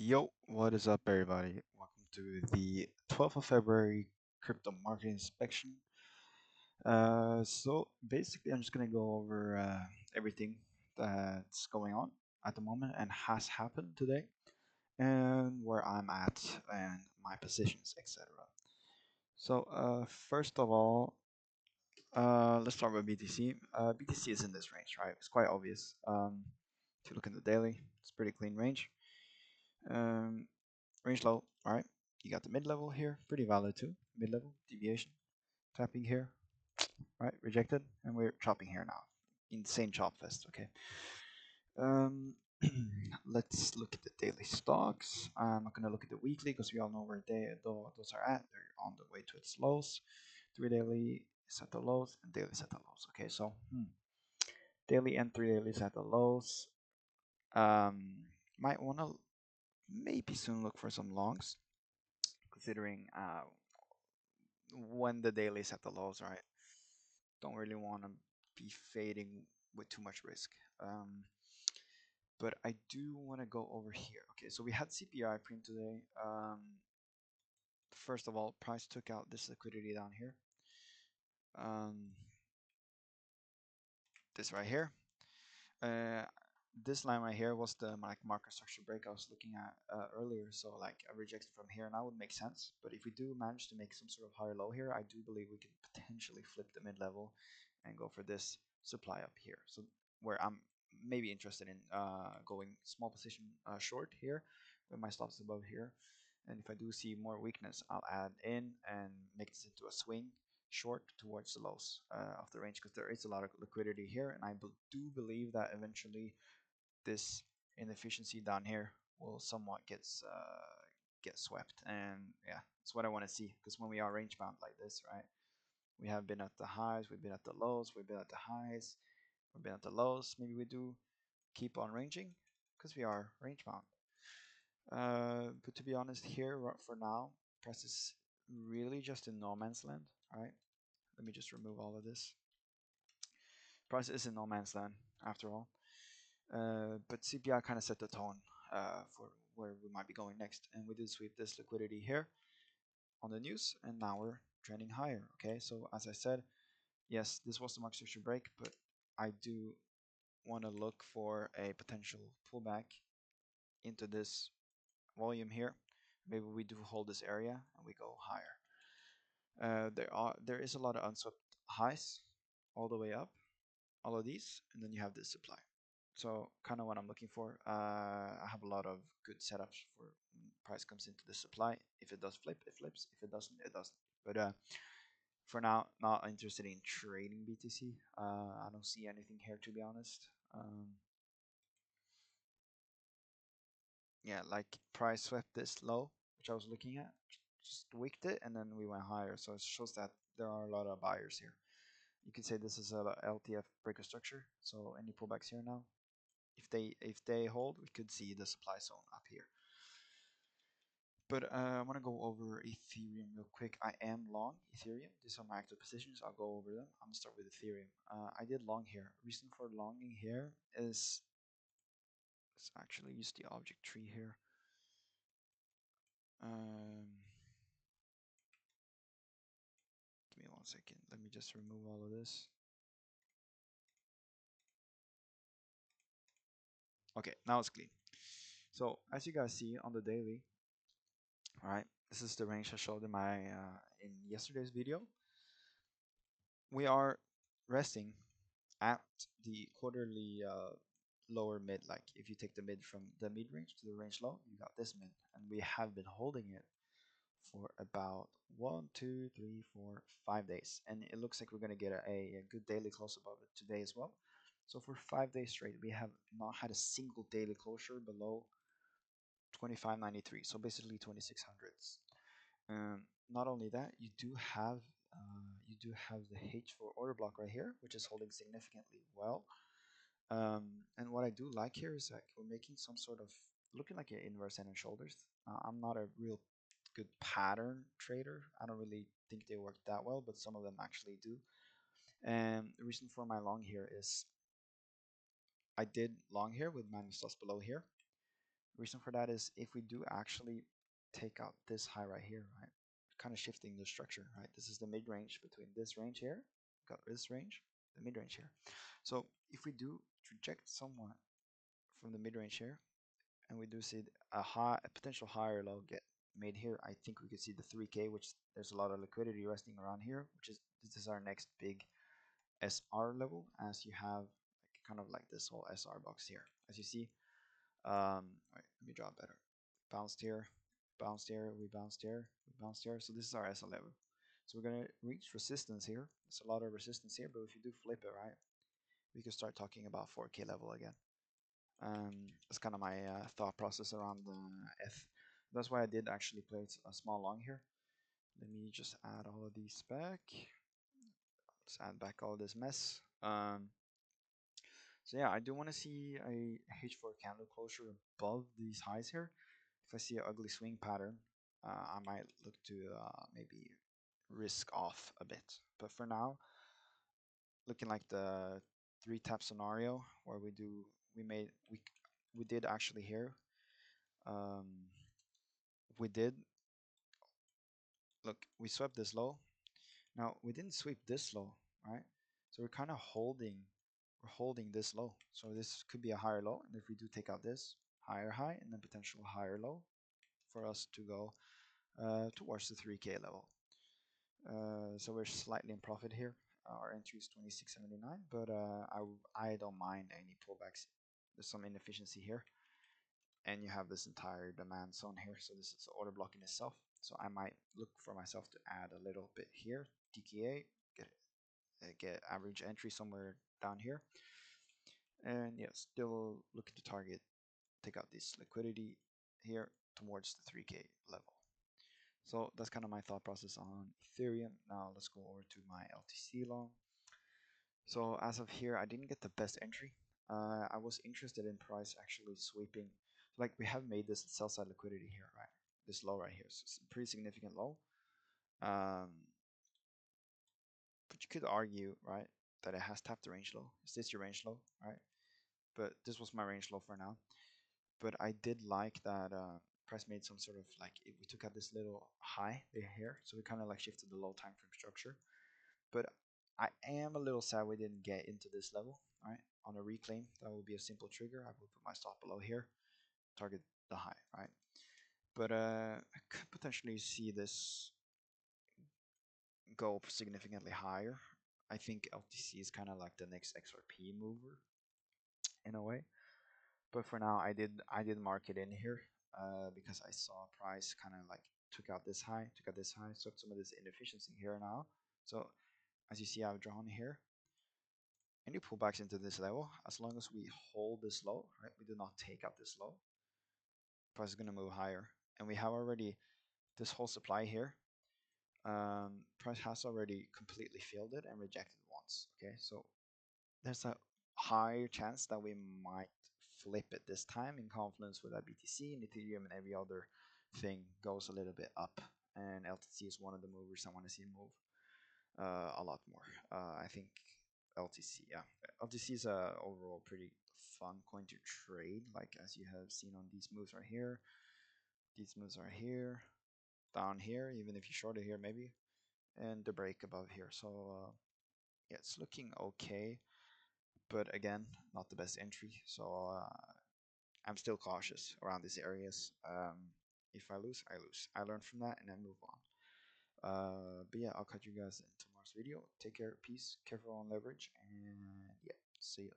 Yo, what is up, everybody? Welcome to the 12th of February crypto market inspection. So basically, I'm just gonna go over everything that's going on at the moment and has happened today, and where I'm at and my positions, etc. So first of all, let's start with BTC. BTC is in this range, right? It's quite obvious. If you look in the daily, it's pretty clean range. Um, Range low, alright. You got the mid level here, pretty valid too. Mid level, deviation, tapping here, right? Rejected, and we're chopping here now. Insane chop fest, okay. Um, let's look at the daily stocks. I'm not gonna look at the weekly because we all know where those are at. They're on the way to its lows. 3 daily is at the lows, and daily is at the lows. Okay, so daily and 3 daily is at the lows. Um, might wanna maybe soon look for some longs, considering when the daily is at the lows, right? Don't really want to be fading with too much risk. But I do want to go over here. Okay, so we had CPI print today. First of all, price took out this liquidity down here. Um, this right here. Uh, this line right here was the market structure break I was looking at earlier. So like a rejection from here now would make sense. But if we do manage to make some sort of higher low here, I do believe we can potentially flip the mid level and go for this supply up here. So where I'm maybe interested in going small position short here with my stops above here. And if I do see more weakness, I'll add in and make this into a swing short towards the lows of the range, because there is a lot of liquidity here, and I do believe that eventually this inefficiency down here will somewhat get swept. And yeah, it's what I want to see, because when we are range bound like this, right, we have been at the highs, we've been at the lows, we've been at the highs, we've been at the lows. Maybe we do keep on ranging because we are range bound. But to be honest, here for now, price is really just in no man's land. All right, let me just remove all of this. Price is in no man's land after all. But CPI kind of set the tone for where we might be going next. And we did sweep this liquidity here on the news, and now we're trending higher. Okay, so as I said, yes, this was the market structure break, but I do want to look for a potential pullback into this volume here. Maybe we do hold this area and we go higher. There is a lot of unswept highs all the way up, all of these, and then you have this supply. So kind of what I'm looking for. I have a lot of good setups for when price comes into the supply. If it does flip, it flips. If it doesn't, it doesn't. But for now, not interested in trading BTC. I don't see anything here, to be honest. Yeah, like price swept this low, which I was looking at, just wicked it, and then we went higher. So it shows that there are a lot of buyers here. You could say this is a LTF breaker structure. So any pullbacks here now, if they hold, we could see the supply zone up here. But I want to go over Ethereum real quick. I am long Ethereum. These are my active positions. I'll go over them. I'm gonna start with Ethereum. I did long here. Reason for longing here is, let's actually use the object tree here. Give me 1 second. Let me just remove all of this. Okay, now it's clean. So as you guys see on the daily, all right, this is the range I showed in my in yesterday's video. We are resting at the quarterly lower mid. Like if you take the mid from the mid range to the range low, you got this mid, and we have been holding it for about 1, 2, 3, 4, 5 days, and it looks like we're gonna get a good daily close above it today as well. So for 5 days straight, we have not had a single daily closure below 2593, so basically 2600s. Not only that, you do have the H4 order block right here, which is holding significantly well. And what I do like here is like we're making some sort of looking like an inverse head and shoulders. I'm not a real good pattern trader. I don't really think they work that well, but some of them actually do. And the reason for my long here is I did long here with minus loss below here. Reason for that is if we do actually take out this high right here, right, kind of shifting the structure, right? This is the mid range between this range here, got this range, the mid range here. So if we do reject somewhat from the mid range here, and we do see a potential higher low get made here, I think we could see the 3K, which there's a lot of liquidity resting around here, which is this is our next big SR level, as you have like, kind of like this whole SR box here. As you see, wait, let me draw it better. Bounced here, bounced here, we bounced here, we bounced here. So this is our SR level. So we're gonna reach resistance here. There's a lot of resistance here, but if you do flip it right, we can start talking about 4K level again. That's kind of my thought process around the F. That's why I did actually play a small long here. Let me just add all of these back. Let's add back all this mess. So yeah, I do want to see a H4 candle closure above these highs here. If I see an ugly swing pattern, I might look to maybe risk off a bit. But for now, looking like the three tap scenario where we did actually here. Um, we did look, we swept this low. Now we didn't sweep this low, right? So we're kind of holding this low. So this could be a higher low, and if we do take out this higher high and then potential higher low for us to go towards the 3K level. So we're slightly in profit here. Our entry is 26.79, but I don't mind any pullbacks. There's some inefficiency here, and you have this entire demand zone here. So this is the order block in itself. So I might look for myself to add a little bit here, DKA, get average entry somewhere down here, and yeah, still looking to target, take out this liquidity here towards the 3K level. So that's kind of my thought process on Ethereum. Now let's go over to my LTC long. So as of here, I didn't get the best entry. I was interested in price actually sweeping. Like we have made this sell side liquidity here, right? This low right here, so it's a pretty significant low. But you could argue, right, that it has tapped the range low. Is this your range low, right? But this was my range low for now. But I did like that price made some sort of like if we took out this little high here, so we kind of like shifted the low time frame structure. But I am a little sad we didn't get into this level, right? On a reclaim, that will be a simple trigger. I will put my stop below here, target the high, right? But I could potentially see this go significantly higher. I think LTC is kind of like the next XRP mover in a way. But for now, I did mark it in here because I saw price kind of like took out this high, swept some of this inefficiency here now. So as you see, I've drawn here. Any pullbacks into this level, as long as we hold this low, right? We do not take out this low. Price is going to move higher, and we have already this whole supply here. Price has already completely filled it and rejected once. Okay, so there's a higher chance that we might flip it this time in confluence with that BTC and Ethereum and every other thing goes a little bit up. And LTC is one of the movers I want to see move a lot more. I think LTC, yeah, LTC is a overall pretty fun coin to trade. Like as you have seen on these moves right here, these moves are here, down here, even if you short it here maybe, and the break above here. So yeah, it's looking okay, but again, not the best entry. So I'm still cautious around these areas. If I lose, I lose. I learn from that and then move on. But yeah, I'll catch you guys in tomorrow's video. Take care, peace, careful on leverage, and yeah, see ya.